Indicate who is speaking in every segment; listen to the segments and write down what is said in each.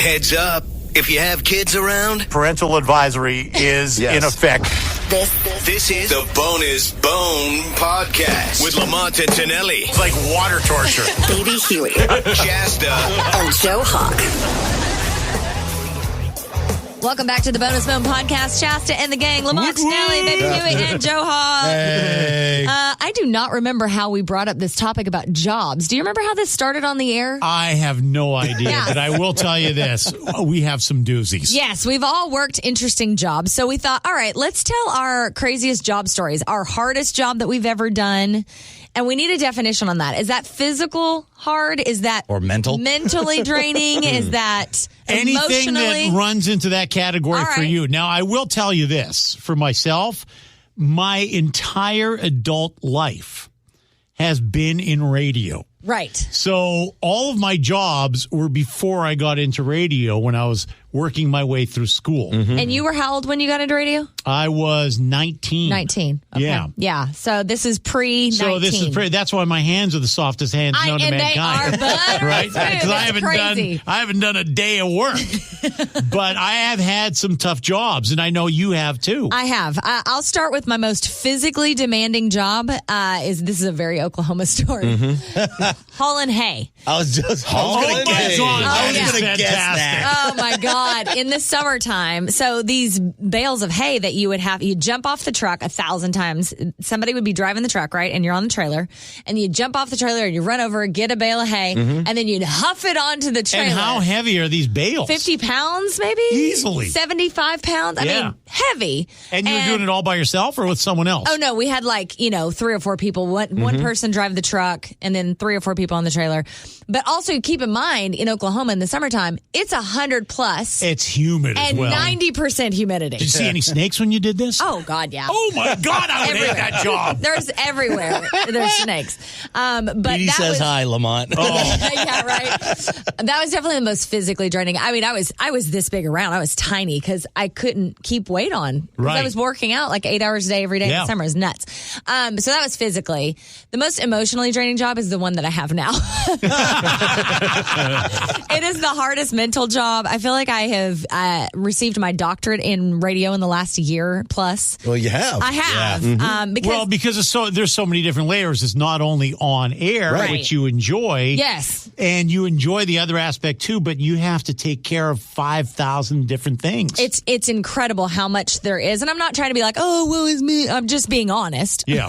Speaker 1: Heads up. If you have kids around,
Speaker 2: parental advisory is in effect.
Speaker 1: This is the Bone is Bone podcast with Lamont and Tonelli.
Speaker 2: It's like water torture.
Speaker 3: Baby Huey.
Speaker 1: Chasta.
Speaker 3: And Joe Hawk.
Speaker 4: Welcome back to the Bone is Bone podcast. Chasta and the gang. Lamont, Tonelli, Baby Huey, and Joe Hawk.
Speaker 2: Hey.
Speaker 4: I do not remember how we brought up this topic about jobs. Do you remember how this started on the air?
Speaker 2: I have no idea, but I will tell you this. We have some doozies.
Speaker 4: Yes, we've all worked interesting jobs. So we thought, all right, let's tell our craziest job stories, our hardest job that we've ever done. And we need a definition on that. Is that physical hard? Is that
Speaker 5: or mental?
Speaker 4: Mentally draining? Is that
Speaker 2: anything that runs into that category for you? Now, I will tell you this. For myself, my entire adult life has been in radio.
Speaker 4: Right.
Speaker 2: So all of my jobs were before I got into radio when I was working my way through school.
Speaker 4: Mm-hmm. And you were how old when you got into radio?
Speaker 2: I was 19.
Speaker 4: 19. Okay.
Speaker 2: Yeah.
Speaker 4: Yeah. So this is pre-19.
Speaker 2: So this is that's why my hands are the softest hands known to mankind.
Speaker 4: And they are butter
Speaker 2: right?
Speaker 4: Because
Speaker 2: I haven't done a day of work. But I have had some tough jobs, and I know you have too.
Speaker 4: I have. I'll start with my most physically demanding job. This is a very Oklahoma story. Mm-hmm. Hauling hay.
Speaker 5: I was just hauling hay.
Speaker 2: I was going to guess that.
Speaker 4: Oh my God. In the summertime. So these bales of hay that you would have, you jump off the truck 1,000 times. Somebody would be driving the truck, right? And you're on the trailer. And you jump off the trailer and you run over, get a bale of hay, and then you'd huff it onto the trailer.
Speaker 2: And how heavy are these bales?
Speaker 4: 50 pounds, maybe?
Speaker 2: Easily.
Speaker 4: 75 pounds? I mean, heavy.
Speaker 2: And you were doing it all by yourself or with someone else?
Speaker 4: Oh, no. We had 3 or 4 people. One person drive the truck and then 3 or 4 people on the trailer. But also keep in mind, in Oklahoma in the summertime, it's 100 plus.
Speaker 2: It's humid as well.
Speaker 4: And 90% humidity.
Speaker 2: Did you see any snakes when you did this?
Speaker 4: Oh, God, yeah.
Speaker 2: Oh, my God, I would hate that job.
Speaker 4: There's everywhere. There's snakes. But
Speaker 5: he says hi, Lamont.
Speaker 4: Oh. Yeah, right. That was definitely the most physically draining. I mean, I was this big around. I was tiny because I couldn't keep weight on.
Speaker 2: Right.
Speaker 4: I was working out 8 hours a day every day in the summer. It was nuts. So that was physically. The most emotionally draining job is the one that I have now. It is the hardest mental job. I feel like I have received my doctorate in radio in the last year plus.
Speaker 5: Well, you have.
Speaker 4: I have.
Speaker 5: Yeah.
Speaker 2: Because there's so many different layers. It's not only on air, which you enjoy.
Speaker 4: Yes.
Speaker 2: And you enjoy the other aspect too, but you have to take care of 5,000 different things.
Speaker 4: It's incredible how much there is. And I'm not trying to be like, oh, woe is me. I'm just being honest.
Speaker 2: Yeah.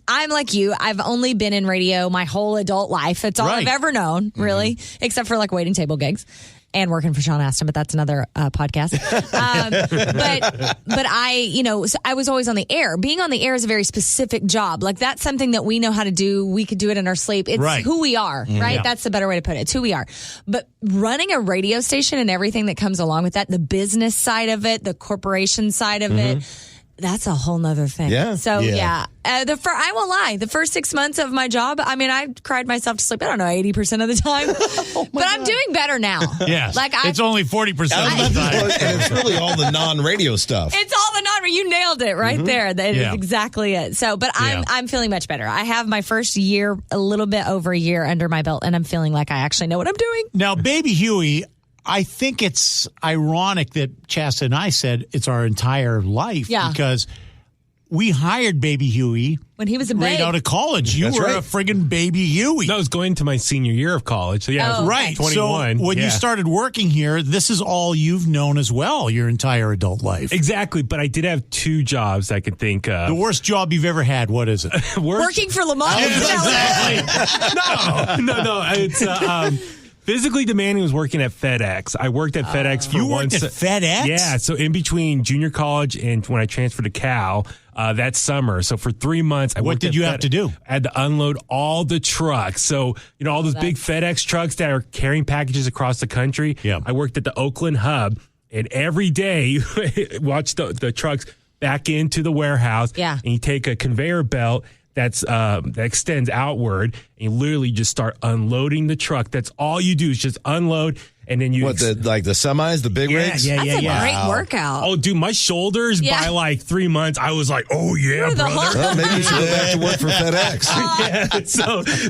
Speaker 4: I'm like you. I've only been in radio my whole adult life. It's all I've ever known, really, except for waiting table gigs and working for Sean Astin, but that's another podcast. But I was always on the air. Being on the air is a very specific job. That's something that we know how to do. We could do it in our sleep. It's who we are, right? Yeah. That's the better way to put it. It's who we are. But running a radio station and everything that comes along with that, the business side of it, the corporation side of it, that's a whole nother thing.
Speaker 5: Yeah.
Speaker 4: So, I won't lie. The first 6 months of my job, I mean, I cried myself to sleep, 80% of the time. But I'm doing better now.
Speaker 2: Yes. It's only 40% of the time.
Speaker 5: And it's really all the non-radio stuff.
Speaker 4: It's all the non-radio. You nailed it right there. That is exactly it. So, but I'm feeling much better. I have my first year, a little bit over a year under my belt, and I'm feeling like I actually know what I'm doing.
Speaker 2: Now, Baby Huey, I think it's ironic that Chasta and I said it's our entire life because we hired Baby Huey
Speaker 4: when he was a baby.
Speaker 2: Right out of college. You were a friggin' Baby Huey.
Speaker 6: No, I was going to my senior year of college. So I was
Speaker 2: right.
Speaker 6: 21.
Speaker 2: So when you started working here, this is all you've known as well, your entire adult life.
Speaker 6: Exactly. But I did have 2 jobs I could think of.
Speaker 2: The worst job you've ever had, what is it?
Speaker 4: Working for Lamont.
Speaker 2: Exactly.
Speaker 6: No. It's physically demanding was working at FedEx. I worked at FedEx for
Speaker 2: You worked at FedEx?
Speaker 6: Yeah. So in between junior college and when I transferred to Cal, that summer. So for 3 months,
Speaker 2: what did you have to do?
Speaker 6: I had to unload all the trucks. So, all those big FedEx trucks that are carrying packages across the country.
Speaker 2: Yeah.
Speaker 6: I worked at the Oakland hub, and every day watch the trucks back into the warehouse.
Speaker 4: Yeah.
Speaker 6: And you take a conveyor belt that extends outward, and you literally just start unloading the truck. That's all you do is just unload. And then you
Speaker 5: the semis, the big rigs?
Speaker 6: Yeah,
Speaker 4: That's a great workout.
Speaker 6: Oh, dude, my shoulders by like 3 months, I was like, oh yeah, brother.
Speaker 5: Well, maybe you should go back to work for FedEx.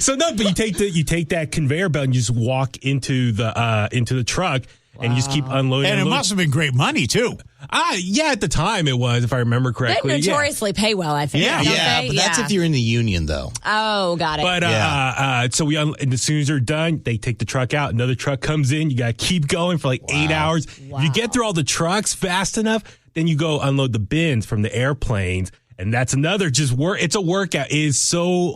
Speaker 6: So no, but you take that conveyor belt and you just walk into the truck. And you just keep unloading.
Speaker 2: And it must have been great money, too.
Speaker 6: Yeah, at the time it was, if I remember correctly.
Speaker 4: They notoriously pay well, I think.
Speaker 7: Yeah, but that's if you're in the union, though.
Speaker 4: Oh, got it.
Speaker 6: But so and as soon as they're done, they take the truck out. Another truck comes in. You got to keep going for like 8 hours. Wow. If you get through all the trucks fast enough, then you go unload the bins from the airplanes. And that's another it's a workout. It is so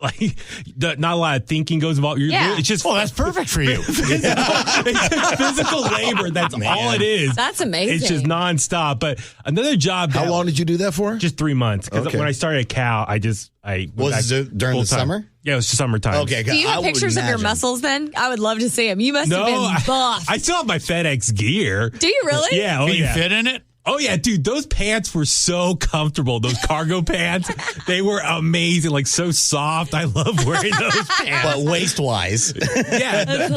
Speaker 6: not a lot of thinking goes involved. It's just
Speaker 2: that's perfect for you.
Speaker 6: It's physical labor. That's all it is.
Speaker 4: That's amazing.
Speaker 6: It's just nonstop. But another job.
Speaker 5: How long did you do that for?
Speaker 6: Just 3 months. Because when I started at Cal,
Speaker 7: was it during the summer?
Speaker 6: Yeah, it was summertime.
Speaker 7: Okay.
Speaker 4: Do you have pictures of your muscles then? I would love to see them. You must have been buff.
Speaker 6: I still have my FedEx gear.
Speaker 4: Do you really?
Speaker 6: Yeah.
Speaker 2: Can you fit in it?
Speaker 6: Oh, yeah, dude, those pants were so comfortable. Those cargo pants, they were amazing, like so soft. I love wearing those pants.
Speaker 7: But waist-wise.
Speaker 6: Yeah. And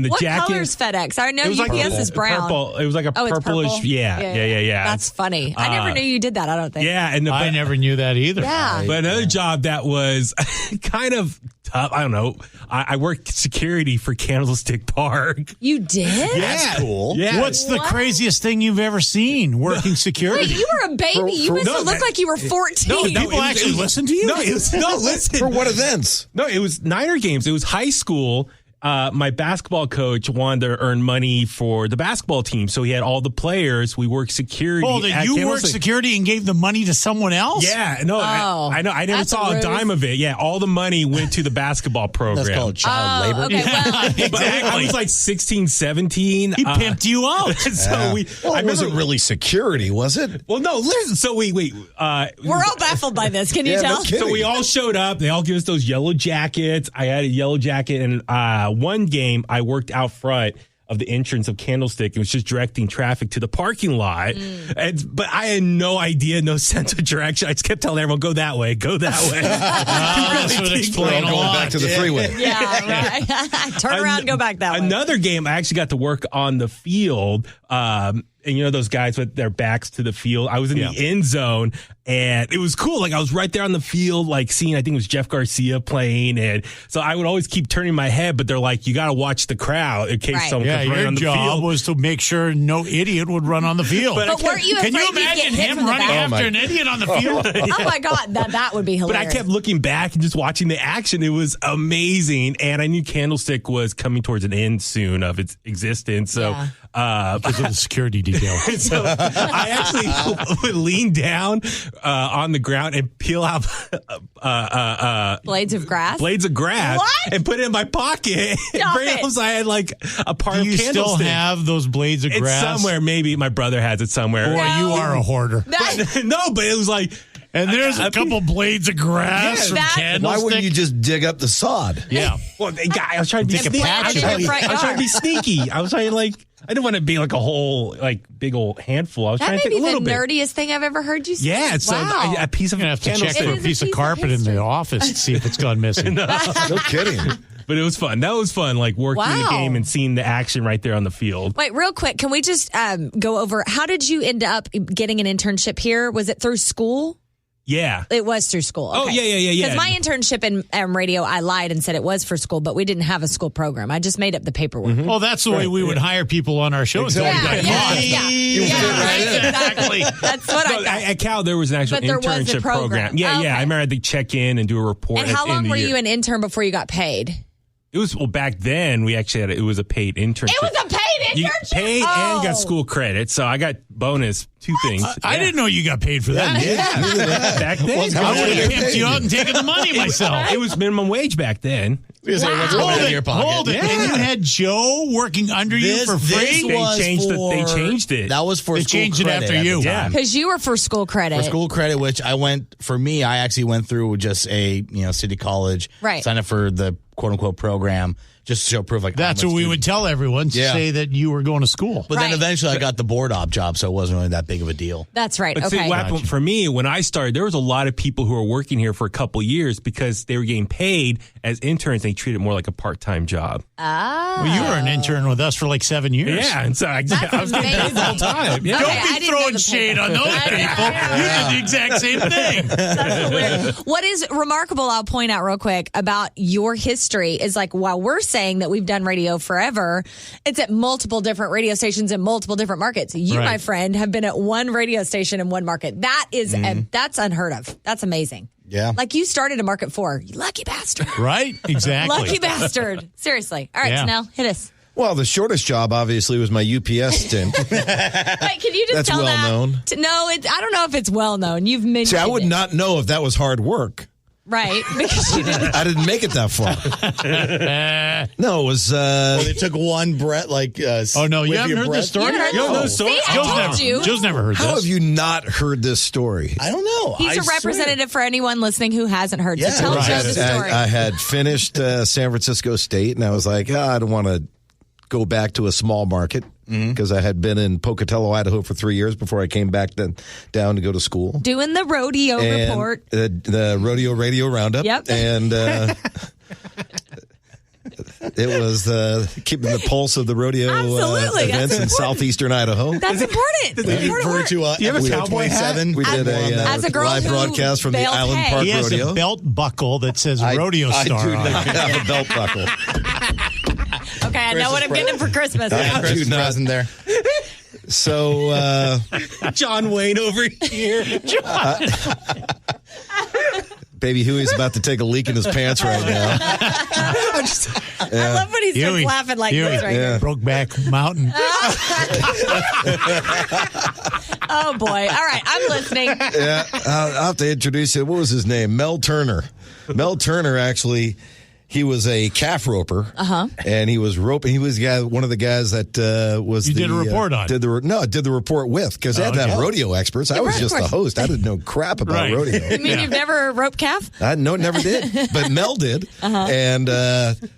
Speaker 6: the
Speaker 4: what
Speaker 6: jacket.
Speaker 4: What color's FedEx? I know UPS
Speaker 6: like
Speaker 4: is brown.
Speaker 6: Purple. It was like a purplish.
Speaker 4: Purple?
Speaker 6: Yeah.
Speaker 4: That's funny. I never knew you did that, I don't think.
Speaker 6: Yeah.
Speaker 2: I never knew that either.
Speaker 4: Yeah.
Speaker 6: But another job that was kind of tough, I don't know. I worked security for Candlestick Park.
Speaker 4: You did?
Speaker 6: Yeah.
Speaker 7: That's cool.
Speaker 6: Yeah.
Speaker 2: What's the craziest thing you've ever seen working security?
Speaker 4: Wait, you were a baby. You must have looked like you were 14.
Speaker 2: People actually listen to you?
Speaker 6: No, listen.
Speaker 5: For what events?
Speaker 6: No, it was Niner games. It was high school. My basketball coach wanted to earn money for the basketball team, so he had all the players. We worked security.
Speaker 2: Oh, that you worked security and gave the money to someone else?
Speaker 6: Yeah, no, I know. I never saw a dime of it. Yeah, all the money went to the basketball program.
Speaker 7: That's called child labor.
Speaker 4: Okay, well,
Speaker 6: But I was like 16, 17.
Speaker 2: He pimped you out.
Speaker 6: So
Speaker 5: it wasn't really security, was it?
Speaker 6: Well, no, listen. So wait.
Speaker 4: we're all baffled by this. Can you tell?
Speaker 5: No kidding.
Speaker 6: So we all showed up. They all give us those yellow jackets. I had a yellow jacket, and one game I worked out front of the entrance of Candlestick. It was just directing traffic to the parking lot. But I had no idea, no sense of direction. I just kept telling everyone, go that way, go that way.
Speaker 2: This would explain a
Speaker 5: Going
Speaker 2: lot.
Speaker 5: back to the freeway.
Speaker 4: Yeah, right. Turn around and go back that way.
Speaker 6: Another game, I actually got to work on the field. And you know those guys with their backs to the field? I was in the end zone, and it was cool. Like, I was right there on the field, like, seeing, I think it was Jeff Garcia playing. And so I would always keep turning my head, but they're like, you got to watch the crowd in case someone comes running on the field.
Speaker 2: Your job was to make sure no idiot would run on the field.
Speaker 4: But weren't you afraid
Speaker 2: Can you
Speaker 4: you'd get
Speaker 2: imagine
Speaker 4: hit
Speaker 2: him
Speaker 4: from the
Speaker 2: running
Speaker 4: back?
Speaker 2: after an idiot on the field?
Speaker 4: Oh, my God. That would be
Speaker 6: But
Speaker 4: hilarious.
Speaker 6: I kept looking back and just watching the action. It was amazing. And I knew Candlestick was coming towards an end soon of its existence. So,
Speaker 2: because of the security detail.
Speaker 6: So I actually would lean down on the ground and peel out
Speaker 4: blades of grass?
Speaker 6: Blades of grass.
Speaker 4: What?
Speaker 6: And put it in my pocket.
Speaker 4: Stop
Speaker 6: Bring it home so I had like a part of
Speaker 2: Do you
Speaker 6: Candlestick.
Speaker 2: still have those blades of
Speaker 6: It's
Speaker 2: grass?
Speaker 6: somewhere. Maybe my brother has it somewhere.
Speaker 2: Boy, you are a hoarder.
Speaker 6: No, but it was like...
Speaker 2: And there's a couple blades of grass from Candlestick.
Speaker 5: Why wouldn't you just dig up the sod?
Speaker 2: Yeah.
Speaker 6: Well, guy, I was trying to be
Speaker 2: Take a
Speaker 6: sneaky.
Speaker 2: patch
Speaker 6: I
Speaker 2: of it.
Speaker 6: was trying to be sneaky. I was trying to I didn't want to be like a whole big old handful. I was
Speaker 4: That
Speaker 6: trying
Speaker 4: may
Speaker 6: to
Speaker 4: be
Speaker 6: take a
Speaker 4: the
Speaker 6: little bit.
Speaker 4: nerdiest thing I've ever heard you say.
Speaker 6: Yeah, so
Speaker 4: wow.
Speaker 6: a piece of
Speaker 2: You're going to have to check
Speaker 6: Candlestick.
Speaker 2: for a piece of carpet in the office to see if it's gone missing.
Speaker 5: No kidding.
Speaker 6: But it was fun. That was fun, like working the game and seeing the action right there on the field.
Speaker 4: Wait, real quick, can we just go over, how did you end up getting an internship here? Was it through school?
Speaker 6: Yeah.
Speaker 4: It was through school.
Speaker 6: Oh,
Speaker 4: Okay.
Speaker 6: yeah.
Speaker 4: Because my internship in radio, I lied and said it was for school, but we didn't have a school program. I just made up the paperwork.
Speaker 2: Well, that's the way we would hire people on our show.
Speaker 5: Exactly.
Speaker 4: Exactly. That's what I thought.
Speaker 6: At Cal, there was an actual
Speaker 4: But there was a
Speaker 6: internship
Speaker 4: program.
Speaker 6: Yeah.
Speaker 4: Okay.
Speaker 6: I remember I had to check in and do a report.
Speaker 4: And how
Speaker 6: at the end
Speaker 4: long
Speaker 6: of
Speaker 4: were
Speaker 6: the year.
Speaker 4: you an intern before you got paid?
Speaker 6: It was, back then, we actually had it was a paid internship.
Speaker 4: It was a paid
Speaker 6: You
Speaker 4: internship?
Speaker 6: paid and got school credit, so I got bonus 2 things.
Speaker 2: I didn't know you got paid for that.
Speaker 6: Back then.
Speaker 2: I would have pimped you out and taken the money myself.
Speaker 6: It was minimum wage back then.
Speaker 2: Hold it. And you had Joe working under you for free?
Speaker 6: They changed it.
Speaker 7: That was for
Speaker 2: They
Speaker 7: school
Speaker 2: changed it
Speaker 7: credit
Speaker 2: after
Speaker 7: at the
Speaker 2: you.
Speaker 7: time.
Speaker 4: Because you were for school credit.
Speaker 7: For school credit, which I actually went through just a city college.
Speaker 4: Right.
Speaker 7: Signed up for the quote-unquote program just to show proof. Like
Speaker 2: that's what we would tell everyone to say that you were going to school.
Speaker 7: But then eventually I got the board op job, so it wasn't really that big of a deal.
Speaker 4: That's right.
Speaker 6: But
Speaker 4: okay.
Speaker 6: see, what happened for me, when I started, there was a lot of people who were working here for a couple years because they were getting paid as interns. They treated it more like a part-time job.
Speaker 4: Ah.
Speaker 2: Well, you were an intern with us for like 7 years.
Speaker 6: Yeah, and so I was getting paid the whole time. Yeah.
Speaker 2: Don't be throwing shade on those people. You did the exact same thing.
Speaker 4: That's hilarious. What is remarkable, I'll point out real quick, about your history is like, while we're saying that we've done radio forever, it's at multiple different radio stations in multiple different markets. You, my friend, have been at one radio station in one market. That is that's unheard of. That's amazing.
Speaker 7: Yeah.
Speaker 4: Like you started a market 4. You lucky bastard.
Speaker 2: Right? Exactly.
Speaker 4: Lucky bastard. Seriously. All right, Snell, hit us.
Speaker 5: Well, the shortest job, obviously, was my UPS stint.
Speaker 4: Wait, can you just
Speaker 5: That's
Speaker 4: tell
Speaker 5: well
Speaker 4: that?
Speaker 5: known.
Speaker 4: No, I don't know if it's well known. You've mentioned
Speaker 5: See, I would not know if that was hard work.
Speaker 4: Right, because you didn't.
Speaker 5: I didn't make it that far. No, it was...
Speaker 7: they took one breath,
Speaker 2: oh, no, you haven't heard this story?
Speaker 4: You haven't heard this story? See, I told you.
Speaker 2: Joe's never heard this.
Speaker 5: How have you not heard this story?
Speaker 7: I don't know.
Speaker 4: He's a representative for anyone listening who hasn't heard. So tell Joe the story.
Speaker 5: I had finished San Francisco State, and I was like, I don't want to go back to a small market because I had been in Pocatello, Idaho for 3 years before I came back down to go to school.
Speaker 4: Doing the rodeo report.
Speaker 5: The rodeo radio roundup.
Speaker 4: Yep.
Speaker 5: And it was keeping the pulse of the rodeo events in southeastern Idaho.
Speaker 4: That's important.
Speaker 7: Do you have a cowboy hat?
Speaker 5: We did a live broadcast from the Island Park
Speaker 2: he has
Speaker 5: Rodeo.
Speaker 2: A belt buckle that says rodeo star
Speaker 5: I
Speaker 2: on
Speaker 5: do
Speaker 2: it.
Speaker 5: not have a belt buckle.
Speaker 4: Okay, I know what I'm getting for Christmas.
Speaker 7: Christmas present there.
Speaker 5: So,
Speaker 7: John Wayne over here.
Speaker 5: Baby Huey's about to take a leak in his pants right now.
Speaker 4: I love when he starts laughing like this right here.
Speaker 2: Brokeback Mountain.
Speaker 4: Oh, boy. All right, I'm listening.
Speaker 5: Yeah, I'll have to introduce you. What was his name? Mel Turner. Mel Turner, actually... He was a calf roper, and he was roping. He was one of the guys that was.
Speaker 2: You did a report on.
Speaker 5: Did the report with because they had to have rodeo experts. I was just the host. I didn't know crap about rodeo.
Speaker 4: You mean you've never roped calf?
Speaker 5: No, never did. But Mel did, and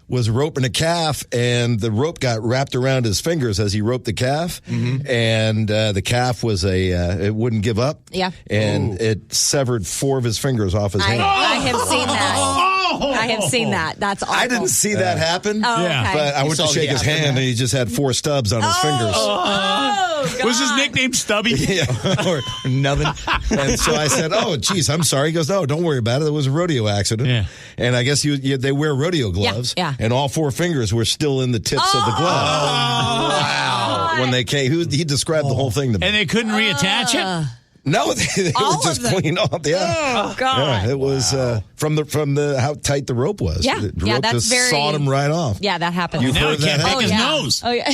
Speaker 5: was roping a calf, and the rope got wrapped around his fingers as he roped the calf, and the calf was it wouldn't give up.
Speaker 4: Yeah,
Speaker 5: and it severed 4 of his fingers off his hand.
Speaker 4: I have seen that. I have seen that. That's awful.
Speaker 5: I didn't see that happen.
Speaker 4: Oh, okay.
Speaker 5: But I went to shake his hand, and he just had 4 stubs on his fingers.
Speaker 4: Oh, God.
Speaker 2: Was his nickname Stubby?
Speaker 5: Yeah, or nothing. And so I said, "Oh, geez, I'm sorry." He goes, "No, don't worry about it. It was a rodeo accident."
Speaker 2: Yeah.
Speaker 5: And I guess they wear rodeo gloves.
Speaker 4: Yeah.
Speaker 5: And all 4 fingers were still in the tips of the glove.
Speaker 2: Oh,
Speaker 5: wow! When they came, he described the whole thing to me.
Speaker 2: And they couldn't reattach it?
Speaker 5: No, they were just clean off. Yeah.
Speaker 4: Oh, God.
Speaker 5: Yeah, it was from the how tight the rope was.
Speaker 4: Yeah.
Speaker 5: The
Speaker 4: Yeah,
Speaker 5: rope
Speaker 4: that's
Speaker 5: just
Speaker 4: very...
Speaker 5: sawed him right off.
Speaker 4: Yeah, that happened.
Speaker 5: You've
Speaker 2: Now
Speaker 5: heard
Speaker 2: he can't
Speaker 5: that
Speaker 2: make
Speaker 5: happen?
Speaker 2: his nose.
Speaker 4: Oh, yeah.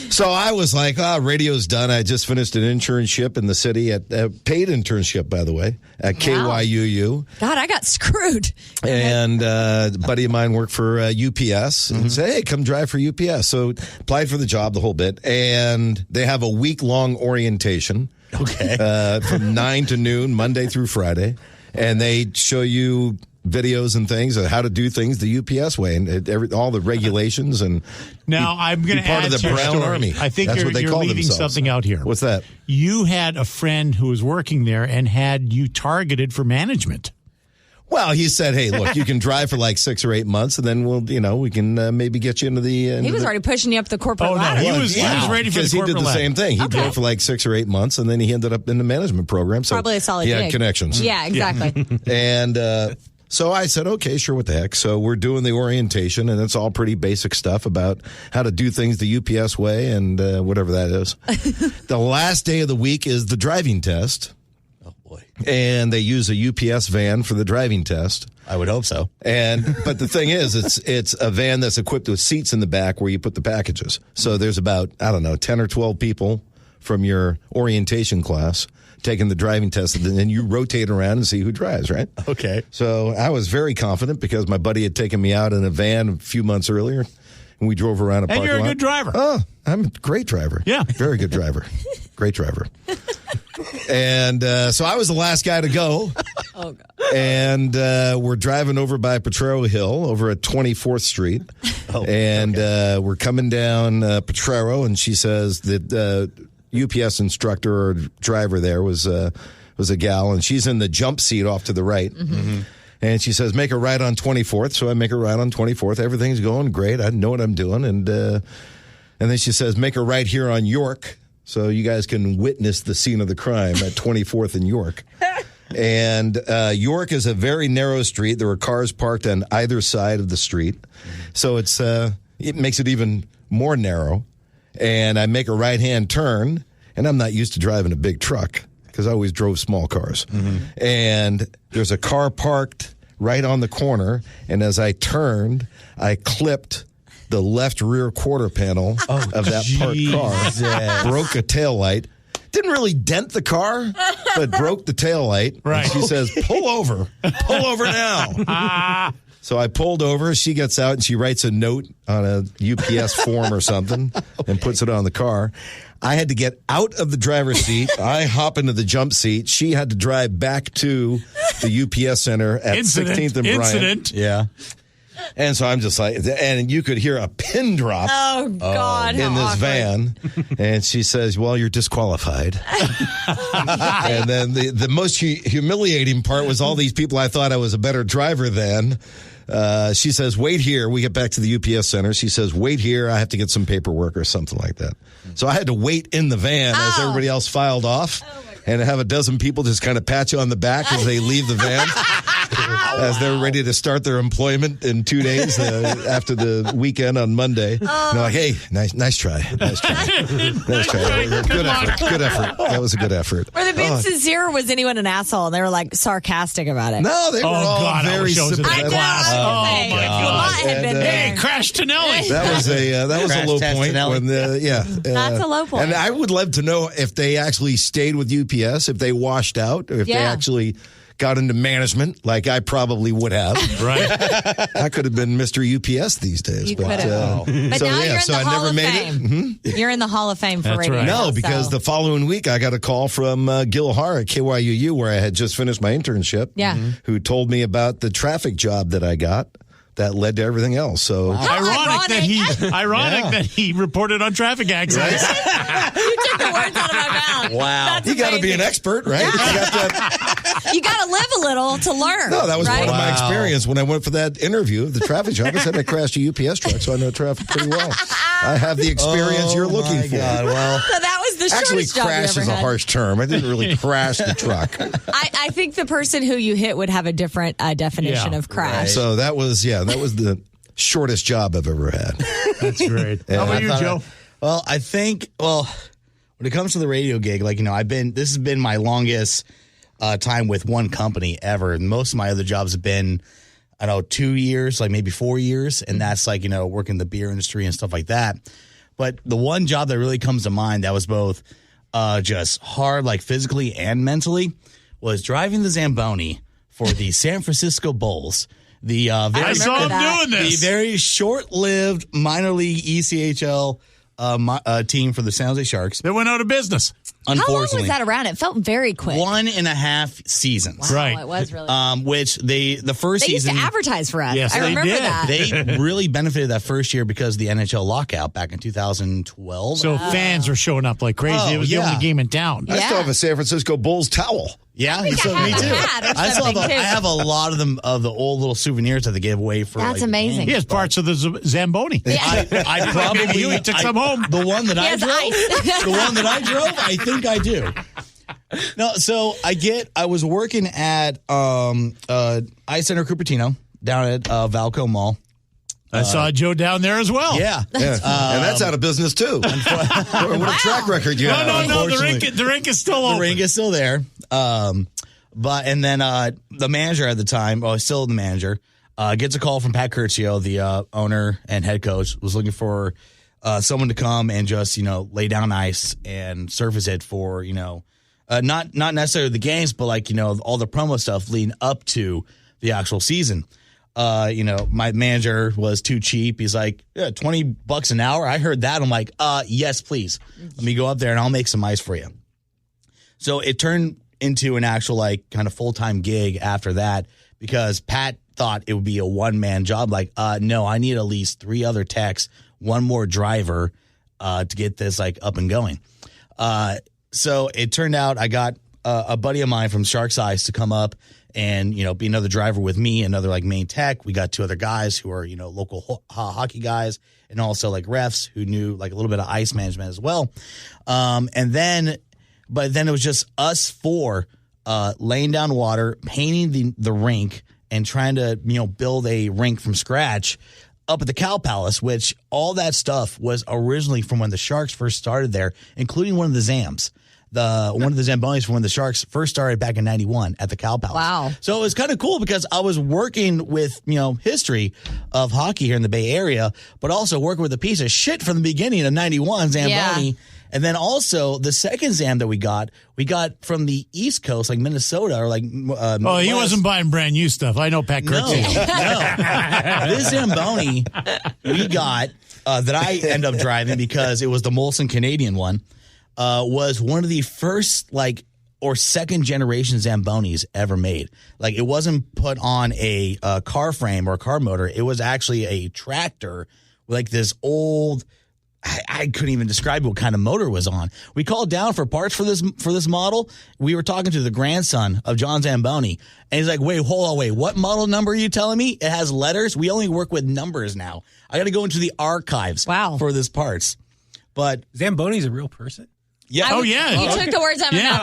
Speaker 5: So I was like, radio's done. I just finished an internship in the city, at paid internship, by the way, at KYUU.
Speaker 4: God, I got screwed.
Speaker 5: And a buddy of mine worked for UPS and said, hey, come drive for UPS. So applied for the job, the whole bit. And they have a week-long orientation.
Speaker 7: Okay.
Speaker 5: From 9 to noon, Monday through Friday. And they show you videos and things of how to do things the UPS way and all the regulations. And
Speaker 2: now I'm going to
Speaker 5: part
Speaker 2: add
Speaker 5: of the
Speaker 2: to your
Speaker 5: Brown
Speaker 2: story.
Speaker 5: Army.
Speaker 2: I think
Speaker 5: That's what they
Speaker 2: you're
Speaker 5: call
Speaker 2: leaving
Speaker 5: themselves.
Speaker 2: something out here.
Speaker 5: What's that?
Speaker 2: You had a friend who was working there and had you targeted for management.
Speaker 5: Well, he said, hey, look, you can drive for like 6 or 8 months, and then we can maybe get you into the...
Speaker 4: He was already pushing you up the corporate ladder.
Speaker 2: He was ready for the corporate
Speaker 5: he did the
Speaker 2: ladder.
Speaker 5: same thing. He drove for like 6 or 8 months, and then he ended up in the management program. So
Speaker 4: probably a solid
Speaker 5: He had
Speaker 4: gig.
Speaker 5: connections.
Speaker 4: Yeah, exactly.
Speaker 5: And so I said, okay, sure, what the heck. So we're doing the orientation, and it's all pretty basic stuff about how to do things the UPS way and whatever that is. The last day of the week is the driving test.
Speaker 7: Oh, boy.
Speaker 5: And they use a UPS van for the driving test.
Speaker 7: I would hope so.
Speaker 5: But the thing is, it's a van that's equipped with seats in the back where you put the packages. So there's about, 10 or 12 people from your orientation class taking the driving test, and then you rotate around and see who drives, right?
Speaker 7: Okay.
Speaker 5: So I was very confident because my buddy had taken me out in a van a few months earlier, and we drove around a parking lot.
Speaker 2: And you're a good driver.
Speaker 5: Oh, I'm a great driver.
Speaker 2: Yeah.
Speaker 5: Very good driver. Great driver. And so I was the last guy to go.
Speaker 4: Oh, God.
Speaker 5: And we're driving over by Potrero Hill over at 24th Street. We're coming down Potrero, and she says that UPS instructor or driver there was a gal, and she's in the jump seat off to the right. Mm-hmm. And she says, make a right on 24th. So I make a right on 24th. Everything's going great. I know what I'm doing. And then she says, make a right here on York so you guys can witness the scene of the crime at 24th and York. And York is a very narrow street. There were cars parked on either side of the street. So it makes it even more narrow. And I make a right-hand turn, and I'm not used to driving a big truck because I always drove small cars. Mm-hmm. And there's a car parked right on the corner, and as I turned, I clipped the left rear quarter panel of that parked car, broke a taillight. Didn't really dent the car, but broke the taillight. Right. And she says, pull over now. So I pulled over. She gets out and she writes a note on a UPS form or something and puts it on the car. I had to get out of the driver's seat. I hop into the jump seat. She had to drive back to the UPS center at 16th and Bryant.
Speaker 7: Yeah.
Speaker 5: And so I'm just like, and you could hear a pin drop
Speaker 4: in
Speaker 5: this van. And she says, well, you're disqualified. And then the most humiliating part was all these people I thought I was a better driver than. She says, wait here. We get back to the UPS center. She says, wait here. I have to get some paperwork or something like that. So I had to wait in the van as everybody else filed off and have a dozen people just kind of pat you on the back as they leave the van. As they're ready to start their employment in 2 days after the weekend on Monday. And they're like, hey, nice try. Nice try. Good effort. That was a good effort.
Speaker 4: Were they being sincere or was anyone an asshole? And they were like sarcastic about it?
Speaker 5: No, they were all very sympathetic.
Speaker 2: Oh, my God. Hey, Crash Tonelli.
Speaker 5: That was a low point.
Speaker 4: That's a low point.
Speaker 5: And I would love to know if they actually stayed with UPS, if they washed out, or if they actually got into management like I probably would have. Right. I could have been Mr. UPS these days.
Speaker 4: You could have. But now you're in the Hall of Fame. Mm-hmm. You're in the Hall of Fame for radio.
Speaker 5: Right. No, because the following week I got a call from Gil Har at KYUU where I had just finished my internship.
Speaker 4: Yeah.
Speaker 5: Who told me about the traffic job that I got. That led to everything else. So
Speaker 2: ironic that he reported on traffic accidents.
Speaker 4: You took the words out of my mouth.
Speaker 5: Wow.
Speaker 4: That's
Speaker 5: you got to be an expert, right?
Speaker 4: Yeah. You got to live a little to learn.
Speaker 5: No, that was
Speaker 4: right?
Speaker 5: part of my experience when I went for that interview. The traffic job. I said I crashed a UPS truck, so I know traffic pretty well. I have the experience you're looking for.
Speaker 7: God, well,
Speaker 4: so that was the shortest job you ever had.
Speaker 5: Actually, crash is a harsh term. I didn't really crash the truck.
Speaker 4: I think the person who you hit would have a different definition of crash.
Speaker 5: Right. So that was the shortest job I've ever had.
Speaker 2: That's great. How about you, Joe?
Speaker 7: I think when it comes to the radio gig, this has been my longest time with one company ever. Most of my other jobs have been, 2 years, like maybe 4 years. And that's working in the beer industry and stuff like that. But the one job that really comes to mind that was both just hard, like physically and mentally, was driving the Zamboni for the San Francisco Bulls.
Speaker 2: I saw him doing this.
Speaker 7: The very short-lived minor league ECHL team for the San Jose Sharks.
Speaker 2: They went out of business.
Speaker 4: How long was that around? It felt very quick.
Speaker 7: 1.5 seasons.
Speaker 4: Wow, right. It was really
Speaker 7: which the first season.
Speaker 4: They used to advertise for us.
Speaker 2: Yes,
Speaker 4: I remember
Speaker 2: did.
Speaker 4: that.
Speaker 7: They really benefited that first year because of the NHL lockout back in 2012.
Speaker 2: So fans were showing up like crazy. It was the only game in town.
Speaker 5: I still have a San Francisco Bulls towel.
Speaker 7: Yeah, me too. I have a lot of them of the old little souvenirs that they gave away for.
Speaker 4: That's amazing.
Speaker 2: He has parts of the Zamboni.
Speaker 7: Yeah. I probably
Speaker 2: took some home.
Speaker 7: The one that I drove, I think I do. No, so I was working at Ice Center Cupertino down at Valco Mall.
Speaker 2: I saw Joe down there as well.
Speaker 7: Yeah.
Speaker 5: And that's out of business, too. What a track record you have.
Speaker 2: No. The rink is still open.
Speaker 7: The rink is still there. The manager at the time, still the manager, gets a call from Pat Curcio, the owner and head coach, was looking for someone to come and just, lay down ice and surface it for, not necessarily the games, but all the promo stuff leading up to the actual season. My manager was too cheap. He's like, $20 an hour. I heard that. I'm like, yes, please. Let me go up there and I'll make some ice for you. So it turned into an actual like kind of full-time gig after that because Pat thought it would be a one-man job. Like, no, I need at least 3 other techs, 1 more driver to get this like up and going. So it turned out I got a buddy of mine from Shark's Eyes to come up and, be another driver with me, another like main tech. We got 2 other guys who are, local hockey guys and also like refs who knew like a little bit of ice management as well. But then it was just us 4 laying down water, painting the rink and trying to, build a rink from scratch up at the Cow Palace, which all that stuff was originally from when the Sharks first started there, including one of the Zams. One of the Zambonis from when the Sharks first started back in 91 at the Cow Palace. Wow. So it was kind of cool because I was working with, history of hockey here in the Bay Area, but also working with a piece of shit from the beginning of 91, Zamboni. Yeah. And then also the second Zam that we got from the East Coast, like Minnesota or like.
Speaker 2: He wasn't buying brand new stuff. I know Pat Kurtz.
Speaker 7: No. This Zamboni we got that I end up driving because it was the Molson Canadian one. Was one of the first or second generation Zambonis ever made. Like it wasn't put on a car frame or a car motor. It was actually a tractor with like this old, I couldn't even describe what kind of motor it was on. We called down for parts for this model. We were talking to the grandson of John Zamboni and he's like, wait, what model number are you telling me? It has letters. We only work with numbers now. I got to go into the archives for this parts. But
Speaker 6: Zamboni's a real person?
Speaker 7: Yeah.
Speaker 4: You took the words out of my mouth.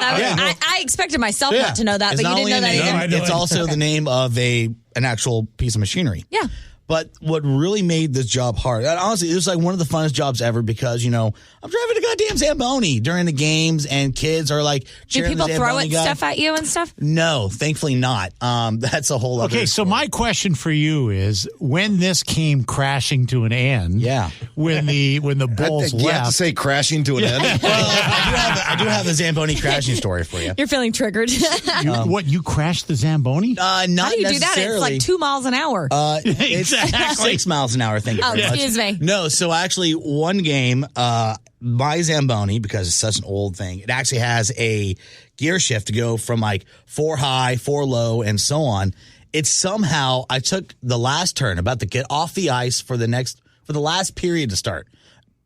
Speaker 4: I expected myself not to know that, but you didn't know that either.
Speaker 7: It's also the name of an actual piece of machinery.
Speaker 4: Yeah.
Speaker 7: But what really made this job hard, and honestly, it was like one of the funnest jobs ever because, I'm driving a goddamn Zamboni during the games and kids are like cheering.
Speaker 4: Do people throw stuff at you and stuff?
Speaker 7: No, thankfully not. That's a whole other
Speaker 2: Okay, so my question for you is when this came crashing to an end, when the Bulls left.
Speaker 5: You have to say crashing to an end?
Speaker 7: Well, I do have a Zamboni crashing story for you.
Speaker 4: You're feeling triggered.
Speaker 2: You crashed the Zamboni?
Speaker 7: Not
Speaker 4: How do you do that?
Speaker 7: necessarily.
Speaker 4: It's like 2 miles an hour.
Speaker 2: Exactly.
Speaker 7: 6 miles an hour, thank you very much.
Speaker 4: Excuse me.
Speaker 7: No, so actually one game, my Zamboni, because it's such an old thing, it actually has a gear shift to go from like 4 high, 4 low, and so on. It's somehow, I took the last turn, about to get off the ice for the last period to start.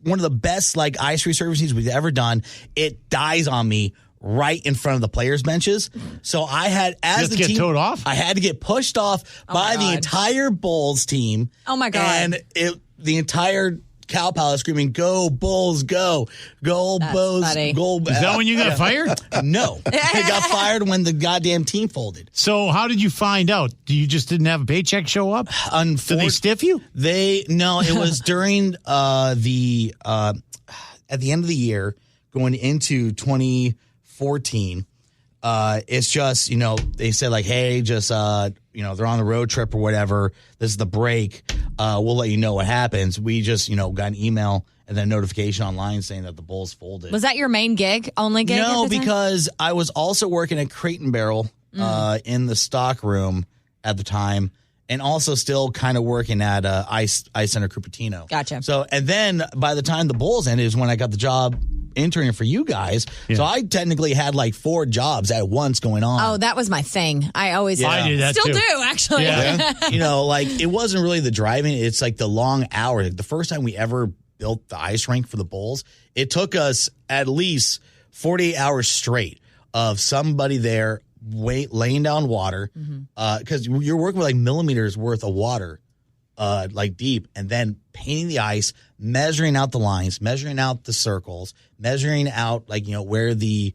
Speaker 7: One of the best ice resurfacings we've ever done. It dies on me right in front of the players' benches. So I had,
Speaker 2: get towed off?
Speaker 7: I had to get pushed off by the entire Bulls team.
Speaker 4: Oh my God.
Speaker 7: And the entire Cow Palace screaming, "Go Bulls, go! Go Bulls, go!"
Speaker 2: Is that when you got fired?
Speaker 7: No. I got fired when the goddamn team folded.
Speaker 2: So how did you find out? You just didn't have a paycheck show up? Did they stiff you?
Speaker 7: No, it was during at the end of the year, going into 2014. It's just, they said hey, just, they're on the road trip or whatever. This is the break. We'll let you know what happens. We just, got an email and then notification online saying that the Bulls folded.
Speaker 4: Was that your main gig? Only gig?
Speaker 7: No, because I was also working at Crate and Barrel in the stock room at the time. And also still kind of working at Ice Center Cupertino.
Speaker 4: Gotcha.
Speaker 7: So, and then by the time the Bulls ended is when I got the job interning for you guys. Yeah. So I technically had 4 jobs at once going on.
Speaker 4: Oh, that was my thing. I always
Speaker 2: I did that
Speaker 4: still
Speaker 2: too.
Speaker 4: do, actually.
Speaker 2: Yeah.
Speaker 7: It wasn't really the driving. It's the long hours. The first time we ever built the ice rink for the Bulls, it took us at least 48 hours straight of somebody there laying down water because you're working with millimeters worth of water deep, and then painting the ice, measuring out the lines, measuring out the circles, measuring out where the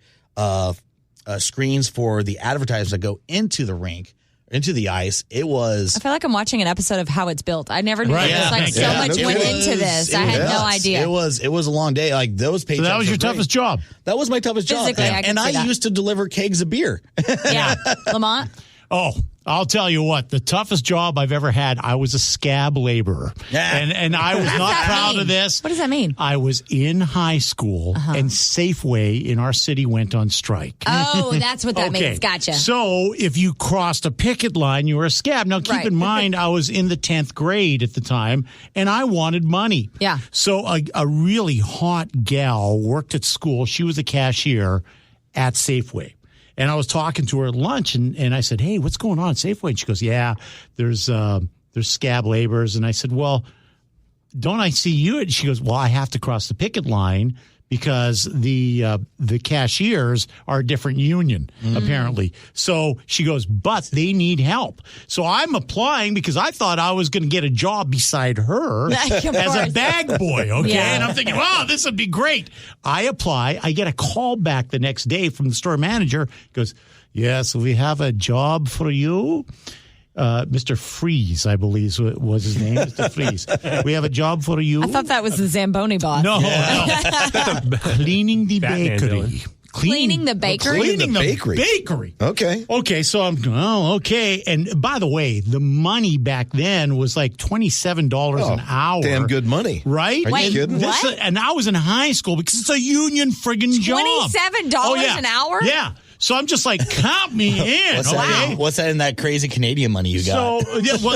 Speaker 7: screens for the advertisements that go into the rink, into the ice. It was.
Speaker 4: I feel like I'm watching an episode of How It's Built. I never knew
Speaker 2: Right.
Speaker 4: there was so much went into this. I had no idea.
Speaker 7: It was a long day. Those paychecks.
Speaker 2: So that was your toughest job.
Speaker 7: That was my toughest job.
Speaker 4: Physically, I can see that.
Speaker 7: used to deliver kegs of beer.
Speaker 4: Yeah, Lamont.
Speaker 2: Oh, I'll tell you what, the toughest job I've ever had, I was a scab laborer.
Speaker 7: Yeah.
Speaker 2: And I was not proud of this.
Speaker 4: What does that mean?
Speaker 2: I was in high school and Safeway in our city went on strike.
Speaker 4: Oh, that's what that means. Gotcha.
Speaker 2: So if you crossed a picket line, you were a scab. Now, keep in mind, I was in the 10th grade at the time, and I wanted money.
Speaker 4: Yeah.
Speaker 2: So a really hot gal worked at school. She was a cashier at Safeway. And I was talking to her at lunch, and I said, hey, what's going on at Safeway? And she goes, yeah, there's scab laborers. And I said, well, don't I see you? And she goes, well, I have to cross the picket line because the cashiers are a different union, apparently. So she goes, but they need help. So I'm applying because I thought I was going to get a job beside her as a bag boy, okay? Yeah. And I'm thinking, wow, this would be great. I apply. I get a call back the next day from the store manager. He goes, yes, we have a job for you. Mr. Freeze, I believe was his name, Mr. Freeze. We have a job for you.
Speaker 4: I thought that was the Zamboni boss.
Speaker 2: No. Cleaning the bakery.
Speaker 4: Cleaning the bakery?
Speaker 2: Cleaning the bakery. Okay, so I'm, okay. And by the way, the money back then was like $27 an hour.
Speaker 5: Damn good money.
Speaker 2: Right?
Speaker 5: Are you kidding?
Speaker 2: And I was in high school because it's a union friggin' job.
Speaker 4: $27 an hour?
Speaker 2: Yeah. So I'm just like, count me in.
Speaker 7: What's that in that crazy Canadian money you got?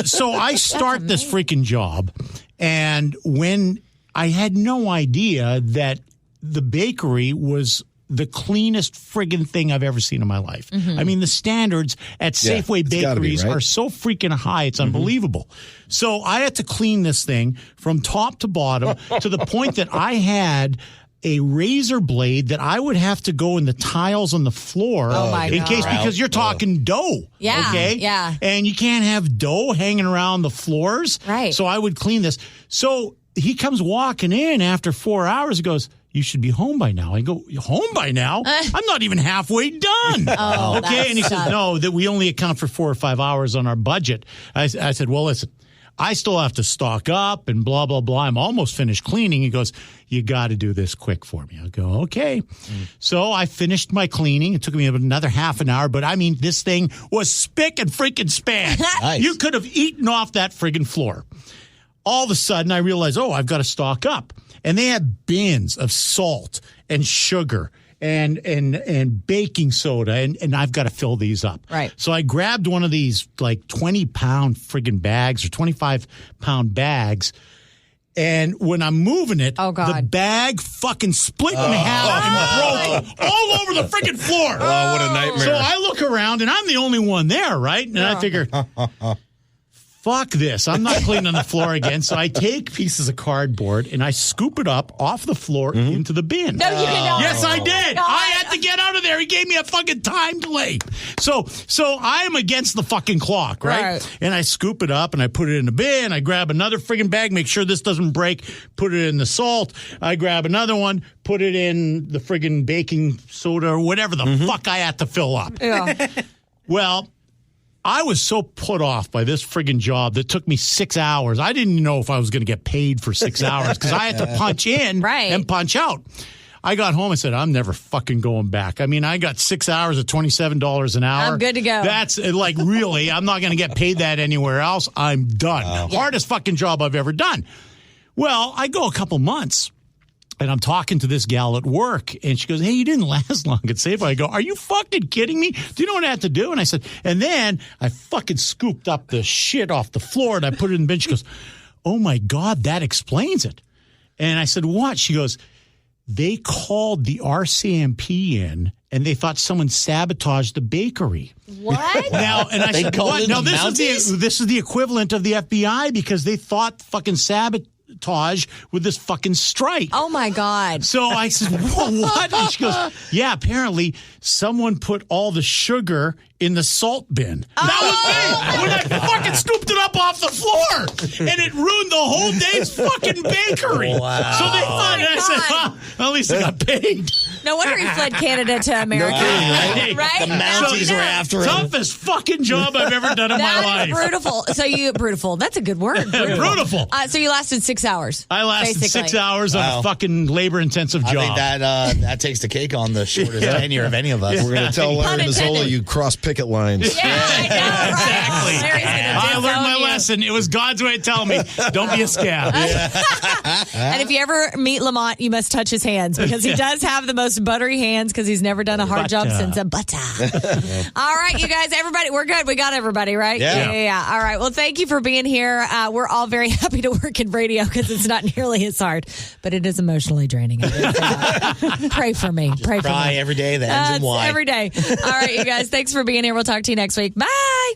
Speaker 2: So I start this freaking job, and when I had no idea that the bakery was the cleanest friggin' thing I've ever seen in my life. Mm-hmm. I mean, the standards at Safeway bakeries are so freaking high, it's unbelievable. So I had to clean this thing from top to bottom to the point that I had a razor blade that I would have to go in the tiles on the floor because you're talking dough.
Speaker 4: Yeah.
Speaker 2: Okay.
Speaker 4: Yeah.
Speaker 2: And you can't have dough hanging around the floors.
Speaker 4: Right.
Speaker 2: So I would clean this. So he comes walking in after 4 hours. He goes, you should be home by now. I go, home by now? I'm not even halfway done. Okay. And he says, no, that we only account for 4 or 5 hours on our budget. I said, well, listen. I still have to stock up and blah, blah, blah. I'm almost finished cleaning. He goes, you got to do this quick for me. I go, okay. So I finished my cleaning. It took me about another half an hour. But, I mean, this thing was spick and freaking span.
Speaker 7: Nice.
Speaker 2: You could have eaten off that friggin' floor. All of a sudden, I realized, I've got to stock up. And they had bins of salt and sugar and baking soda, and I've got to fill these up.
Speaker 4: Right.
Speaker 2: So I grabbed one of these like 20-pound friggin' bags or 25-pound bags, and when I'm moving it, the bag fucking split in half and broke all over the friggin' floor.
Speaker 5: Oh, what a nightmare.
Speaker 2: So I look around, and I'm the only one there, right? And I figure, fuck this. I'm not cleaning the floor again. So I take pieces of cardboard and I scoop it up off the floor into the bin.
Speaker 4: No, you didn't.
Speaker 2: Yes, I did. I had to get out of there. He gave me a fucking time delay. So I am against the fucking clock, right? And I scoop it up and I put it in the bin. I grab another friggin' bag, make sure this doesn't break, put it in the salt. I grab another one, put it in the friggin' baking soda or whatever the fuck I had to fill up.
Speaker 4: Yeah.
Speaker 2: Well, I was so put off by this friggin' job that took me 6 hours. I didn't know if I was going to get paid for 6 hours because I had to punch in and punch out. I got home and said, I'm never fucking going back. I mean, I got 6 hours at $27 an hour.
Speaker 4: I'm good to go.
Speaker 2: That's like, really, I'm not going to get paid that anywhere else. I'm done. Wow. Hardest fucking job I've ever done. Well, I go a couple months. And I'm talking to this gal at work, and she goes, hey, you didn't last long at Safeway. I go, are you fucking kidding me? Do you know what I had to do? And I said, and then I fucking scooped up the shit off the floor, and I put it in the bin. She goes, oh, my God, that explains it. And I said, what? She goes, they called the RCMP in, and they thought someone sabotaged the bakery.
Speaker 4: What?
Speaker 2: Now, and I said, what? No, this is the equivalent of the FBI because they thought fucking sabotage with this fucking strike.
Speaker 4: Oh my God.
Speaker 2: So I said, what? And she goes, yeah, apparently someone put all the sugar in the salt bin. That was me when I fucking scooped it up off the floor, and it ruined the whole day's fucking bakery.
Speaker 7: Wow.
Speaker 2: So they thought, and I said, well, at least I got paid.
Speaker 4: No wonder he fled Canada to America.
Speaker 7: No kidding, right? The Mounties were after him.
Speaker 2: Toughest fucking job I've ever done in my life.
Speaker 4: Brutal. Brutal. That's a good word.
Speaker 2: Brutal.
Speaker 4: So you lasted 6 hours.
Speaker 2: I lasted basically 6 hours on a fucking labor-intensive job.
Speaker 7: I think that takes the cake on the shortest tenure of any of us.
Speaker 5: We're going to tell Larry Mazzola you cross picket lines.
Speaker 4: Yeah, I know.
Speaker 2: Exactly. I learned my lesson. It was God's way of telling me, don't be a scab.
Speaker 4: And if you ever meet Lamont, you must touch his hands because he does have the most buttery hands because he's never done a hard jump since a butter. All right, you guys, everybody, we're good. We got everybody, right? Yeah. All right. Well, thank you for being here. We're all very happy to work in radio because it's not nearly as hard, but it is emotionally draining. Pray for me. Pray for me.
Speaker 7: Cry every day. That ends in Y.
Speaker 4: Every day. All right, you guys, thanks for being here. We'll talk to you next week. Bye.